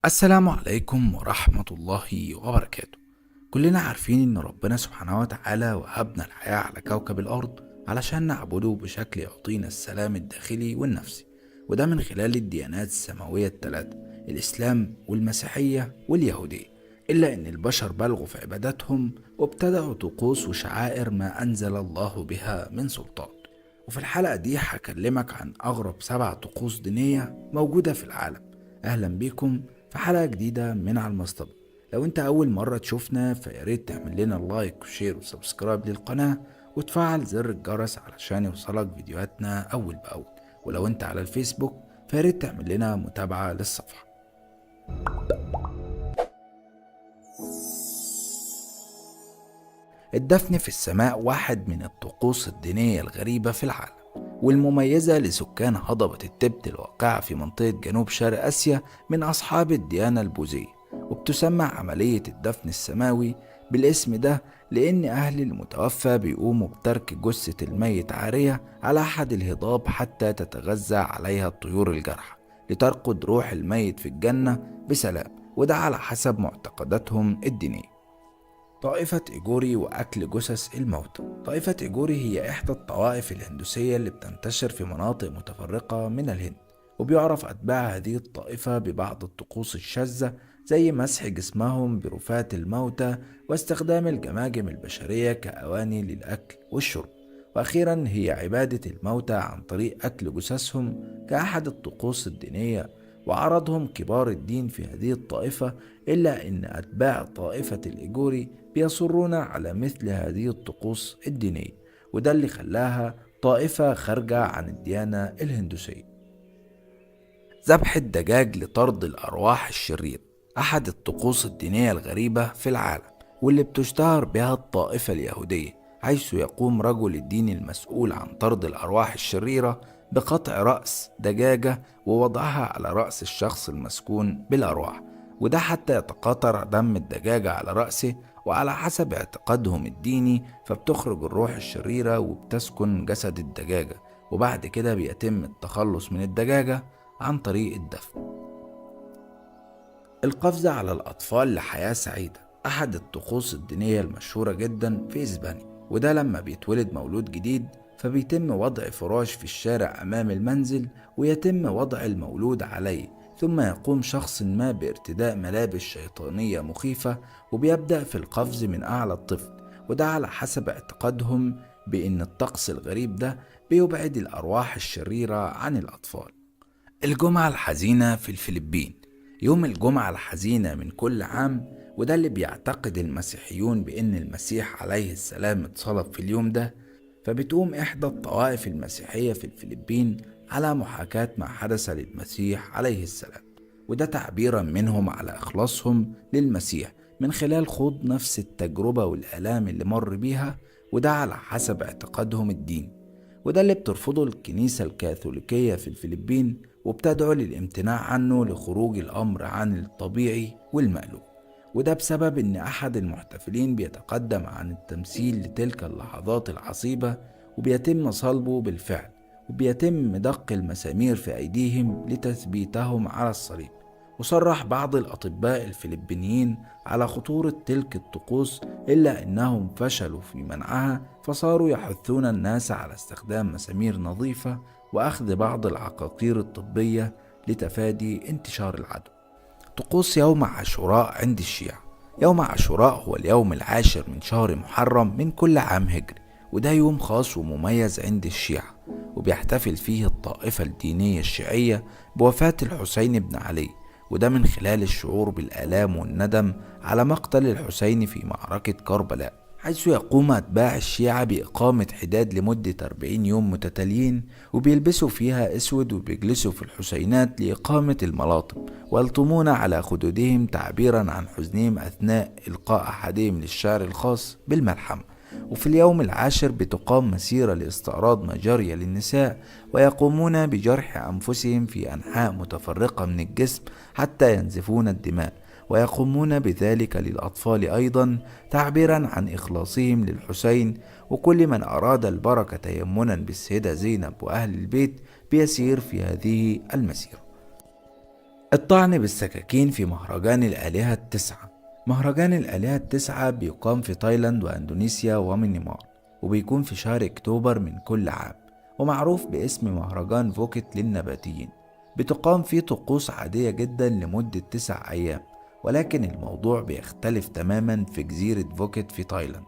السلام عليكم ورحمة الله وبركاته. كلنا عارفين إن ربنا سبحانه وتعالى وهبنا الحياة على كوكب الأرض علشان نعبده بشكل يعطينا السلام الداخلي والنفسي، وده من خلال الديانات السماوية الثلاثة: الإسلام والمسيحية واليهودية. إلا إن البشر بلغوا في عباداتهم وابتدعوا طقوس وشعائر ما أنزل الله بها من سلطان. وفي الحلقة دي هكلمك عن أغرب 7 طقوس دينية موجودة في العالم. أهلا بيكم في حلقة جديدة من على المصطبة. لو انت اول مرة تشوفنا فياريت تعمل لنا لايك وشير وسبسكرايب للقناة وتفعل زر الجرس علشان يوصلك فيديوهاتنا اول باول. ولو انت على الفيسبوك فياريت تعمل لنا متابعة للصفحة. الدفن في السماء واحد من الطقوس الدينية الغريبة في العالم، والمميزة لسكان هضبة التبت الواقعة في منطقة جنوب شرق آسيا من أصحاب الديانة البوذية. وبتسمى عملية الدفن السماوي بالاسم ده لأن أهل المتوفى بيقوموا بترك جثة الميت عارية على أحد الهضاب حتى تتغذى عليها الطيور الجارحة لترقد روح الميت في الجنة بسلام، وده على حسب معتقداتهم الدينية. طائفة إيجوري وأكل جثث الموتى. طائفة إيجوري هي إحدى الطوائف الهندوسية اللي بتنتشر في مناطق متفرقة من الهند، وبيعرف أتباع هذه الطائفة ببعض الطقوس الشاذة زي مسح جسمهم برفات الموتى واستخدام الجماجم البشرية كأواني للأكل والشرب. وأخيرا هي عبادة الموتى عن طريق أكل جثثهم كأحد الطقوس الدينية، وعرضهم كبار الدين في هذه الطائفة. إلا أن أتباع طائفة الإيجوري بيصرون على مثل هذه الطقوس الدينية، وده اللي خلاها طائفة خارجة عن الديانة الهندوسية. ذبح الدجاج لطرد الأرواح الشريرة أحد الطقوس الدينية الغريبة في العالم، واللي بتشتهر بها الطائفة اليهودية، حيث يقوم رجل الدين المسؤول عن طرد الأرواح الشريرة بقطع رأس دجاجة ووضعها على رأس الشخص المسكون بالأرواح، وده حتى يتقاطر دم الدجاجة على رأسه. وعلى حسب اعتقادهم الديني فبتخرج الروح الشريرة وبتسكن جسد الدجاجة، وبعد كده بيتم التخلص من الدجاجة عن طريق الدفن. القفز على الأطفال لحياة سعيدة أحد الطقوس الدينية المشهورة جدا في إسبانيا، وده لما بيتولد مولود جديد فبيتم وضع فراش في الشارع أمام المنزل ويتم وضع المولود عليه، ثم يقوم شخص ما بارتداء ملابس شيطانية مخيفة وبيبدأ في القفز من أعلى الطفل، وده على حسب اعتقادهم بأن الطقس الغريب ده بيبعد الأرواح الشريرة عن الأطفال. الجمعة الحزينة في الفلبين. يوم الجمعة الحزينة من كل عام، وده اللي بيعتقد المسيحيون بأن المسيح عليه السلام اتصلب في اليوم ده، فبتقوم إحدى الطوائف المسيحية في الفلبين على محاكاة ما حدث للمسيح عليه السلام، وده تعبيرا منهم على إخلاصهم للمسيح من خلال خوض نفس التجربة والآلام اللي مر بيها، وده على حسب اعتقادهم الديني. وده اللي بترفضه الكنيسة الكاثوليكية في الفلبين، وبتدعو للامتناع عنه لخروج الأمر عن الطبيعي والمألوف، وده بسبب إن أحد المحتفلين بيتقدم عن التمثيل لتلك اللحظات العصيبة وبيتم صلبه بالفعل، وبيتم دق المسامير في أيديهم لتثبيتهم على الصليب. وصرح بعض الأطباء الفلبينيين على خطورة تلك الطقوس، إلا أنهم فشلوا في منعها، فصاروا يحثون الناس على استخدام مسامير نظيفة وأخذ بعض العقاقير الطبية لتفادي انتشار العدوى. طقوس يوم عاشوراء عند الشيعة. يوم عاشوراء هو اليوم العاشر من شهر محرم من كل عام هجري، وده يوم خاص ومميز عند الشيعة، وبيحتفل فيه الطائفة الدينية الشيعية بوفاة الحسين بن علي، وده من خلال الشعور بالآلام والندم على مقتل الحسين في معركة كربلاء، حيث يقوم أتباع الشيعة بإقامة حداد لمدة 40 يوم متتاليين، وبيلبسوا فيها أسود وبيجلسوا في الحسينات لإقامة الملاطم، ويلطمون على خدودهم تعبيرا عن حزنهم أثناء إلقاء أحدهم للشعر الخاص بالملحمة. وفي اليوم العاشر بتقام مسيرة لاستعراض مجاري للنساء، ويقومون بجرح أنفسهم في أنحاء متفرقة من الجسم حتى ينزفون الدماء، ويقومون بذلك للأطفال أيضا تعبيرا عن إخلاصهم للحسين. وكل من أراد البركة تيمنا بالسيدة زينب وأهل البيت بيسير في هذه المسيرة. الطعن بالسكاكين في مهرجان الآلهة التسعة. مهرجان الآلهة التسعة بيقام في تايلاند وأندونيسيا وميانمار، وبيكون في شهر أكتوبر من كل عام، ومعروف باسم مهرجان فوكت للنباتيين. بتقام فيه طقوس عادية جدا لمدة 9 أيام، ولكن الموضوع بيختلف تماما في جزيرة فوكت في تايلاند.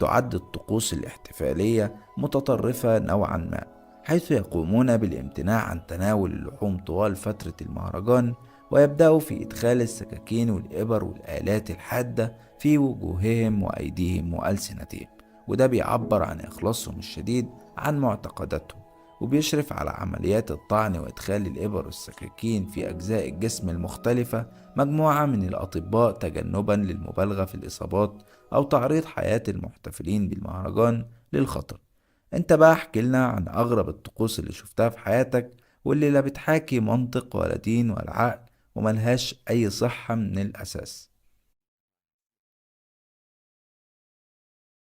تعد الطقوس الاحتفالية متطرفة نوعا ما، حيث يقومون بالامتناع عن تناول اللحوم طوال فترة المهرجان، ويبدأوا في إدخال السكاكين والإبر والآلات الحادة في وجوههم وأيديهم وألسنتهم، وده بيعبر عن إخلاصهم الشديد عن معتقداتهم. وبيشرف على عمليات الطعن وإدخال الإبر والسكاكين في أجزاء الجسم المختلفة مجموعة من الأطباء، تجنبا للمبالغة في الإصابات أو تعريض حياة المحتفلين بالمهرجان للخطر. انت بقى احكي لنا عن أغرب الطقوس اللي شفتها في حياتك، واللي لا بتحاكي منطق ولا دين ولا عقل، وملهاش أي صحة من الأساس.